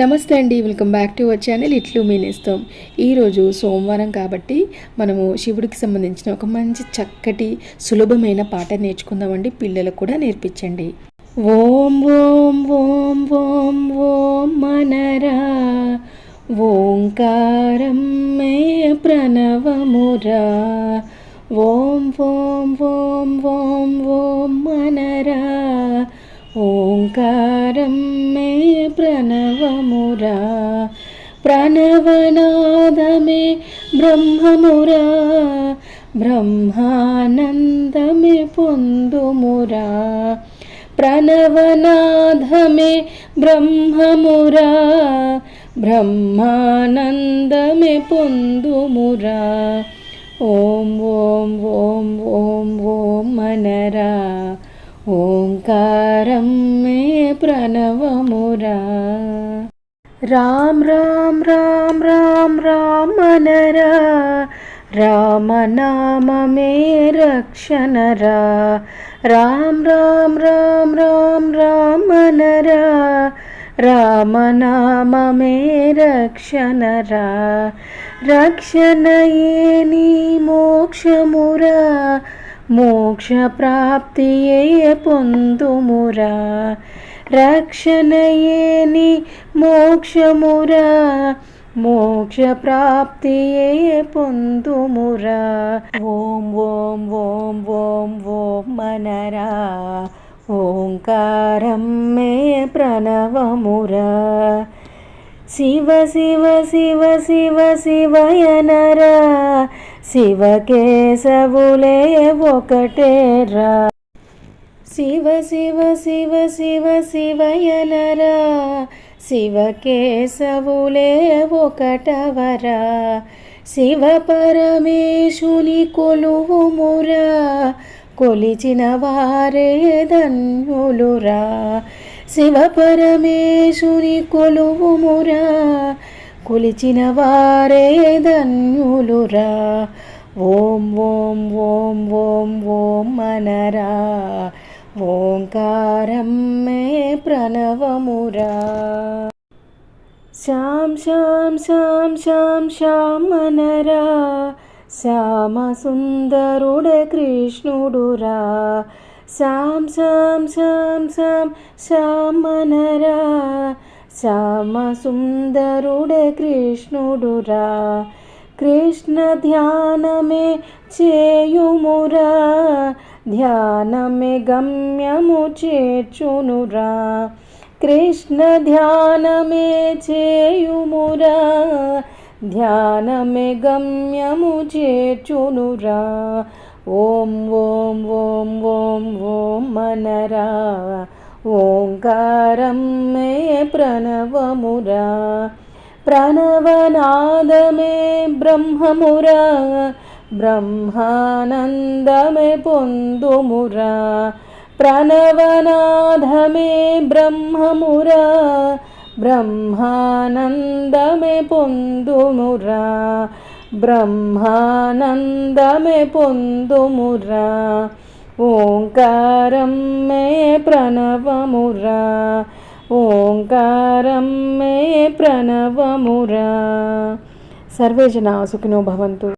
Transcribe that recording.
నమస్తే అండి, welcome back to our channel ఇట్లు మీ నేస్తం. ఈరోజు సోమవారం కాబట్టి మనము శివుడికి సంబంధించిన ఒక మంచి చక్కటి సులభమైన పాట నేర్చుకుందామండి. పిల్లలకు కూడా నేర్పించండి. ఓం ఓం ఓం ఓం ఓం మనరా, ఓంకారం మే ప్రణవమురా. ఓం ఓం ఓం ఓం ఓం మనరా, ఓంకారం మే ప్రణవమురా. ప్రణవనాదమే బ్రహ్మమురా, బ్రహ్మానందమే పొందుమురా. ప్రణవనాదమే బ్రహ్మమురా, బ్రహ్మానందమే పొందుమురా. ఓం ఓం ఓం ఓం ఓం మనరా, ఓంకారం మే ప్రణవమురా. రామ్ రామ్ రామ్ రామ్ రామ్ మనరా, రామనామమే రక్షణరా. రామ్ రామ్ రామ్ రామ్ రామ్ మనరా, రామనామమే రక్షణరా. రక్షణయే నీ మోక్షమురా, మోక్ష ప్రాప్తియే పొందుమురా. రక్షణయే నీ మోక్షమురా, మోక్ష ప్రాప్తియే పొందుమురా. ఓం ఓం ఓం ఓం ఓం మనరా, ఓంకారం మే ప్రణవమురా. శివ శివ శివ శివ శివయనరా, శివకేశవులే ఒకటేరా. శివ శివ శివ శివ శివయనరా, శివకేశవులే ఒకటవరా. శివ పరమేశుని కొలువుమురా, కొలిచిన వారే ధన్యులురా. శివ పరమేశుని కొలువుమురా, కొలిచిన వారే ధన్యులురా. ఓం ఓం ఓం ఓం ఓం మనరా, ఓంకారం మే ప్రణవమురా. శ్యాం శ్యాం శ్యాం శ్యాం శ్యాం మనరా, శ్యామ సుందరుడే కృష్ణుడురా. శ్యాం శ్యాం శ్యాం శ్యాం శ్యాం మనరా, శ్యామ సుందరుడే కృష్ణుడురా. కృష్ణ ధ్యానమే చేయుమురా, ధ్యానమే గమ్యము చేర్చునురా. కృష్ణ ధ్యానమే చేయుమురా, ధ్యానమే గమ్యము చేర్చునురా. ఓం ఓం ఓం ఓం ఓం మనరా, ఓంకారం మే ప్రణవమురా. ప్రణవనాదమే బ్రహ్మమురా, బ్రహ్మానందమే పొందుమురా. ప్రణవనాదమే బ్రహ్మమురా, బ్రహ్మానందమే పొందుమురా. బ్రహ్మానందమే పొందుమురా. ఓంకారం మే ప్రణవమురా, ఓంకారం మే ప్రణవమురా. సర్వే జనా సుఖినో భవంతు.